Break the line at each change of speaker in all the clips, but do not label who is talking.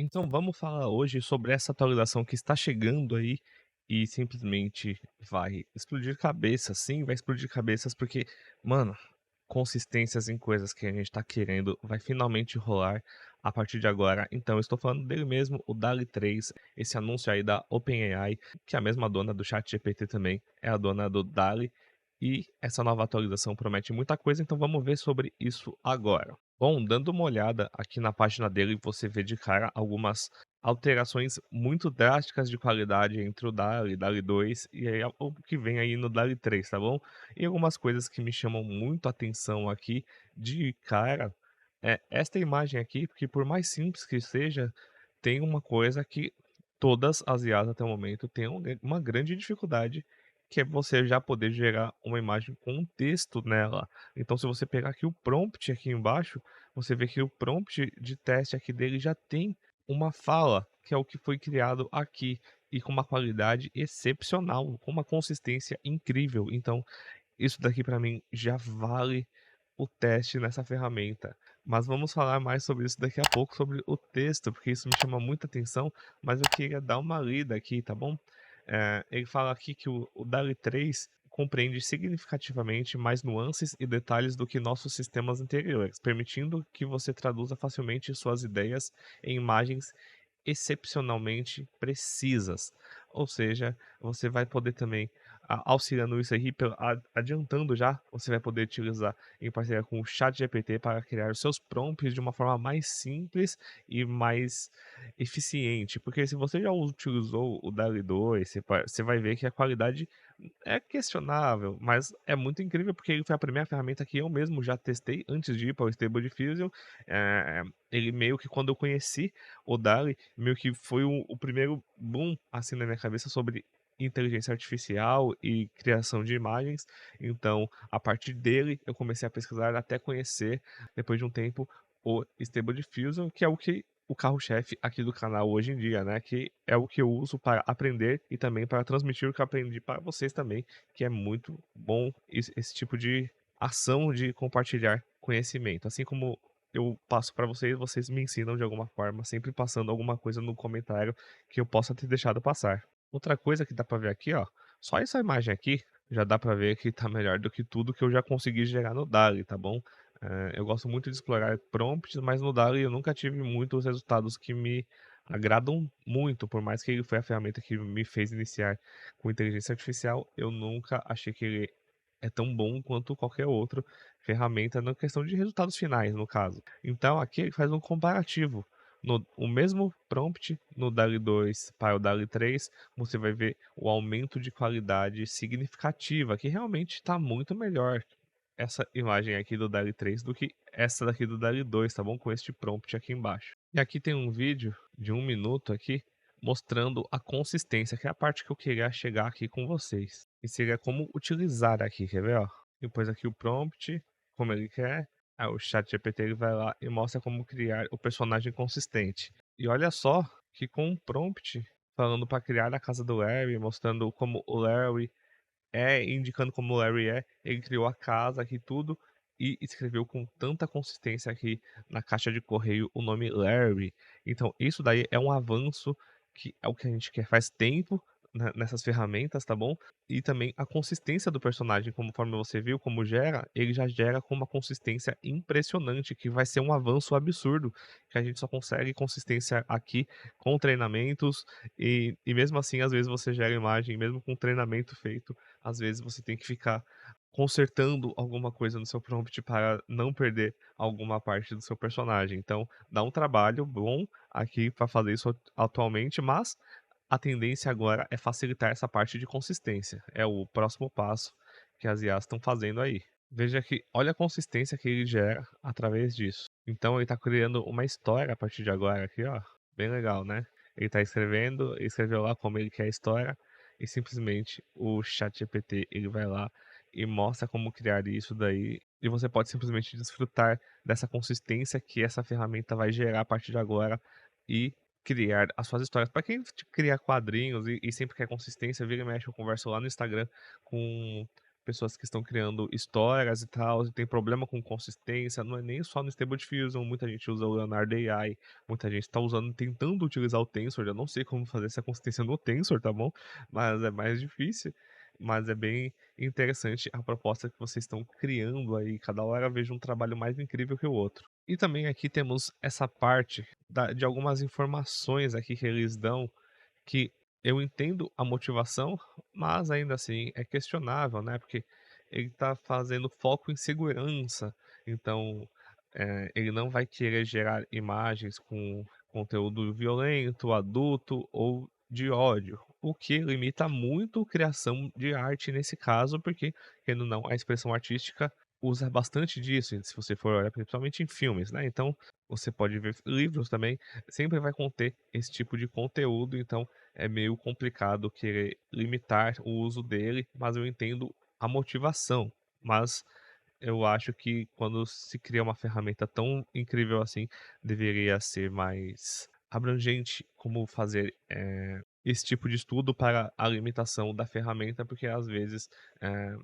Então vamos falar hoje sobre essa atualização que está chegando aí e simplesmente vai explodir cabeças, sim, vai explodir cabeças porque, mano, consistências em coisas que a gente tá querendo vai finalmente rolar a partir de agora. Então eu estou falando dele mesmo, o DALL-E 3, esse anúncio aí da OpenAI, que é a mesma dona do ChatGPT também, é a dona do DALL-E, e essa nova atualização promete muita coisa, então vamos ver sobre isso agora. Bom, dando uma olhada aqui na página dele, você vê de cara algumas alterações muito drásticas de qualidade entre o DALL-E, DALL-E 2 e aí o que vem aí no DALL-E 3, tá bom? E algumas coisas que me chamam muito a atenção aqui de cara é esta imagem aqui, porque por mais simples que seja, tem uma coisa que todas as IAs até o momento têm uma grande dificuldade, que é você já poder gerar uma imagem com um texto nela. Então, se você pegar aqui o prompt aqui embaixo, você vê que o prompt de teste aqui dele já tem uma fala, que é o que foi criado aqui, e com uma qualidade excepcional, com uma consistência incrível. Então, isso daqui para mim já vale o teste nessa ferramenta. Mas vamos falar mais sobre isso daqui a pouco, sobre o texto, porque isso me chama muita atenção, mas eu queria dar uma lida aqui, tá bom? Ele fala aqui que o DALL-E 3 compreende significativamente mais nuances e detalhes do que nossos sistemas anteriores, permitindo que você traduza facilmente suas ideias em imagens excepcionalmente precisas. Ou seja, você vai poder também, auxiliando isso aí, adiantando já, você vai poder utilizar em parceria com o ChatGPT para criar os seus prompts de uma forma mais simples e mais eficiente. Porque se você já utilizou o DALL-E 2, você vai ver que a qualidade é questionável, mas é muito incrível, porque ele foi a primeira ferramenta que eu mesmo já testei antes de ir para o Stable Diffusion. Ele meio que quando eu conheci o DALL-E, meio que foi o primeiro boom, assim, na minha cabeça sobre inteligência artificial e criação de imagens. Então, a partir dele, eu comecei a pesquisar até conhecer, depois de um tempo, o Stable Diffusion, que é o carro-chefe aqui do canal hoje em dia, né, que é o que eu uso para aprender e também para transmitir o que eu aprendi para vocês também, que é muito bom esse tipo de ação de compartilhar conhecimento. Assim como eu passo para vocês, vocês me ensinam de alguma forma, sempre passando alguma coisa no comentário que eu possa ter deixado passar. Outra coisa que dá para ver aqui, ó, só essa imagem aqui já dá para ver que tá melhor do que tudo que eu já consegui gerar no DALL-E, tá bom? Eu gosto muito de explorar prompts, mas no DALL-E eu nunca tive muitos resultados que me agradam muito, por mais que ele foi a ferramenta que me fez iniciar com inteligência artificial, eu nunca achei que ele é tão bom quanto qualquer outra ferramenta na questão de resultados finais, no caso. Então aqui ele faz um comparativo. No o mesmo prompt no DALL-E 2 para o DALL-E 3, você vai ver o aumento de qualidade significativa, que realmente está muito melhor essa imagem aqui do DALL-E 3 do que essa daqui do DALL-E 2, tá bom? Com este prompt aqui embaixo. E aqui tem um vídeo de 1 minuto aqui, mostrando a consistência, que é a parte que eu queria chegar aqui com vocês. E seria como utilizar aqui, quer ver, ó? Depois aqui o prompt, como ele quer. Aí o ChatGPT ele vai lá e mostra como criar o personagem consistente. E olha só que com um prompt falando para criar a casa do Larry, mostrando como o Larry indicando como o Larry é, ele criou a casa aqui tudo e escreveu com tanta consistência aqui na caixa de correio o nome Larry. Então isso daí é um avanço que é o que a gente quer faz tempo nessas ferramentas, tá bom? E também a consistência do personagem, conforme você viu como gera, ele já gera com uma consistência impressionante, que vai ser um avanço absurdo, que a gente só consegue consistência aqui com treinamentos e mesmo assim, às vezes você gera imagem, mesmo com treinamento feito, às vezes você tem que ficar consertando alguma coisa no seu prompt para não perder alguma parte do seu personagem. Então, dá um trabalho bom aqui para fazer isso atualmente, mas a tendência agora é facilitar essa parte de consistência. É o próximo passo que as IAs estão fazendo aí. Veja que olha a consistência que ele gera através disso. Então ele está criando uma história a partir de agora aqui, ó. Bem legal, né? Ele está escrevendo, ele escreveu lá como ele quer a história e simplesmente o ChatGPT ele vai lá e mostra como criar isso daí e você pode simplesmente desfrutar dessa consistência que essa ferramenta vai gerar a partir de agora e criar as suas histórias. Para quem cria quadrinhos e sempre quer consistência, vira e mexe, eu converso lá no Instagram com pessoas que estão criando histórias e tal, e tem problema com consistência, não é nem só no Stable Diffusion, muita gente usa o Leonardo AI, muita gente tá usando tentando utilizar o Tensor, eu não sei como fazer essa consistência no Tensor, tá bom? Mas é mais difícil, mas é bem interessante a proposta que vocês estão criando aí, cada hora eu vejo um trabalho mais incrível que o outro. E também aqui temos essa parte de algumas informações aqui que eles dão, que eu entendo a motivação, mas ainda assim é questionável, né, porque ele está fazendo foco em segurança, então, ele não vai querer gerar imagens com conteúdo violento, adulto ou de ódio, o que limita muito a criação de arte nesse caso, porque, querendo ou não, a expressão artística usa bastante disso, se você for olhar principalmente em filmes, né, então você pode ver livros também, sempre vai conter esse tipo de conteúdo, então é meio complicado querer limitar o uso dele, mas eu entendo a motivação. Mas eu acho que quando se cria uma ferramenta tão incrível assim, deveria ser mais abrangente como fazer esse tipo de estudo para a limitação da ferramenta, porque às vezes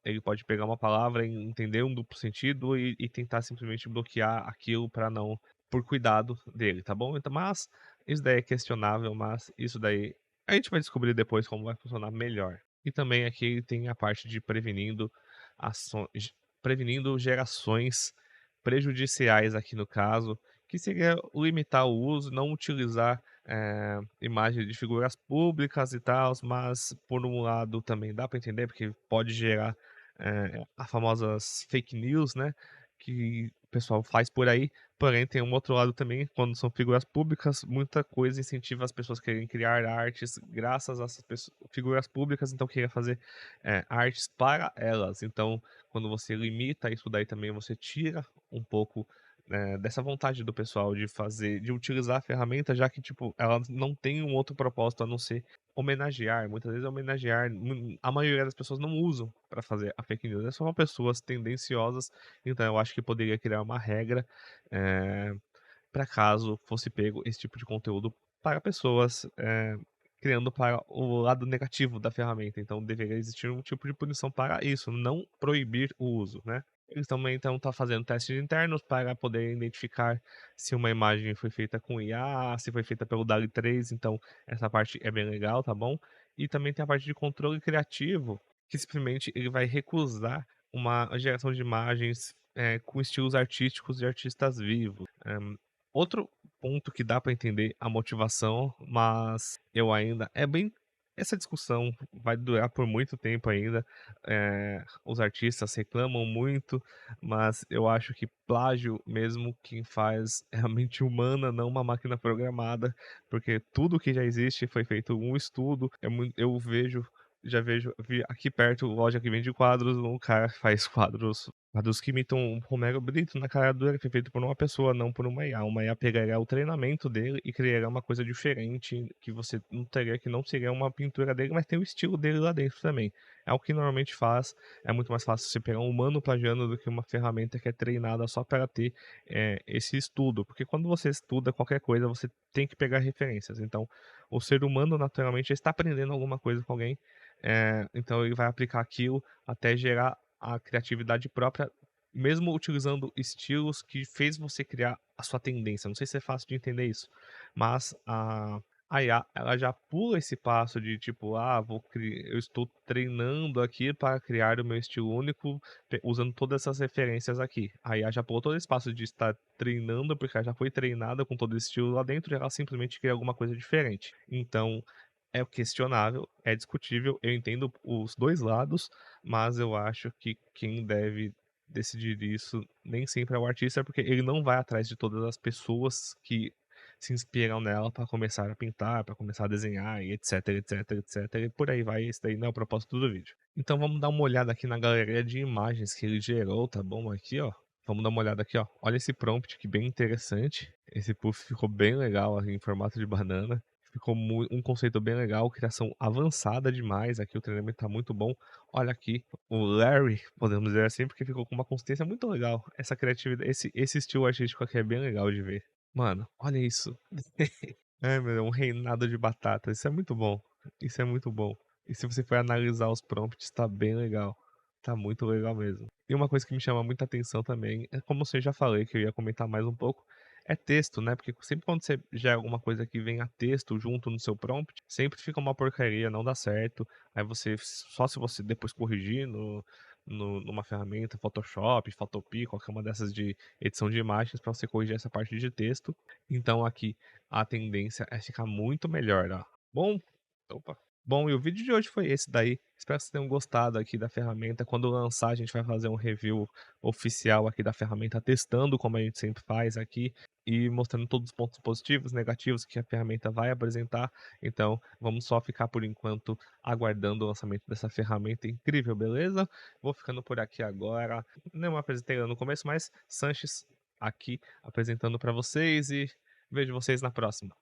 ele pode pegar uma palavra e entender um duplo sentido e tentar simplesmente bloquear aquilo para não, por cuidado dele, tá bom? Então, mas isso daí é questionável, mas isso daí a gente vai descobrir depois como vai funcionar melhor. E também aqui tem a parte de ações, prevenindo gerações prejudiciais aqui no caso, que seria limitar o uso, não utilizar imagem de figuras públicas e tal, mas por um lado também dá para entender, porque pode gerar as famosas fake news, né, que o pessoal faz por aí, porém tem um outro lado também, quando são figuras públicas, muita coisa incentiva as pessoas a querem criar artes graças a essas figuras públicas, então queria fazer artes para elas. Então, quando você limita isso daí também, você tira um pouco dessa vontade do pessoal de utilizar a ferramenta, já que, tipo, ela não tem um outro propósito a não ser homenagear. Muitas vezes homenagear, a maioria das pessoas não usam para fazer a fake news, são pessoas tendenciosas, então eu acho que poderia criar uma regra, eh, para caso fosse pego esse tipo de conteúdo para pessoas, criando para o lado negativo da ferramenta, então deveria existir um tipo de punição para isso, não proibir o uso, né. Eles também então tá fazendo testes internos para poder identificar se uma imagem foi feita com IA, se foi feita pelo DALL-E 3, então essa parte é bem legal, tá bom. E também tem a parte de controle criativo, que simplesmente ele vai recusar uma geração de imagens, com estilos artísticos de artistas vivos. Outro ponto que dá para entender a motivação, mas eu ainda é bem essa discussão vai durar por muito tempo ainda, os artistas reclamam muito, mas eu acho que plágio mesmo quem faz é a mente humana, não uma máquina programada, porque tudo que já existe foi feito um estudo, eu vi aqui perto loja que vende quadros, um cara faz quadros que imitam o Romero Brito na cara dura, que foi feito por uma pessoa, não por uma IA. Uma IA pegaria o treinamento dele e criaria uma coisa diferente, que você não teria, que não seria uma pintura dele, mas tem o estilo dele lá dentro também. É o que normalmente faz, é muito mais fácil você pegar um humano plagiando do que uma ferramenta que é treinada só para ter, esse estudo, porque quando você estuda qualquer coisa, você tem que pegar referências. Então, o ser humano naturalmente já está aprendendo alguma coisa com alguém, então ele vai aplicar aquilo até gerar a criatividade própria, mesmo utilizando estilos que fez você criar a sua tendência. Não sei se é fácil de entender isso, mas a IA, ela já pula esse passo de tipo, eu estou treinando aqui para criar o meu estilo único, usando todas essas referências aqui. A IA já pulou todo esse passo de estar treinando, porque ela já foi treinada com todo esse estilo lá dentro, e ela simplesmente cria alguma coisa diferente. Então, é questionável, é discutível, eu entendo os 2 lados, mas eu acho que quem deve decidir isso nem sempre é o artista, porque ele não vai atrás de todas as pessoas que se inspiram nela para começar a pintar, para começar a desenhar e etc, etc, etc, e por aí vai, esse daí não é o propósito do vídeo. Então vamos dar uma olhada aqui na galeria de imagens que ele gerou, tá bom? Aqui, ó, vamos dar uma olhada aqui, ó, olha esse prompt que bem interessante, esse puff ficou bem legal aqui em formato de banana. Ficou um conceito bem legal, criação avançada demais, aqui o treinamento tá muito bom. Olha aqui, o Larry, podemos dizer assim, porque ficou com uma consistência muito legal. Essa criatividade, esse estilo artístico aqui é bem legal de ver. Mano, olha isso. É, meu, é um reinado de batata, isso é muito bom. Isso é muito bom. E se você for analisar os prompts, tá bem legal. Tá muito legal mesmo. E uma coisa que me chama muita atenção também, é como você já falei que eu ia comentar mais um pouco, é texto, né, porque sempre quando você gera alguma coisa que vem a texto junto no seu prompt, sempre fica uma porcaria, não dá certo, aí você só se você depois corrigir numa ferramenta, Photoshop, Photopea, qualquer uma dessas de edição de imagens para você corrigir essa parte de texto. Então aqui a tendência é ficar muito melhor, ó. Bom, opa. Bom, e o vídeo de hoje foi esse daí. Espero que vocês tenham gostado aqui da ferramenta. Quando lançar, a gente vai fazer um review oficial aqui da ferramenta, testando como a gente sempre faz aqui e mostrando todos os pontos positivos, negativos que a ferramenta vai apresentar. Então, vamos só ficar por enquanto aguardando o lançamento dessa ferramenta incrível, beleza? Vou ficando por aqui agora. Não apresentei ela no começo, mas Sanches aqui apresentando para vocês e vejo vocês na próxima.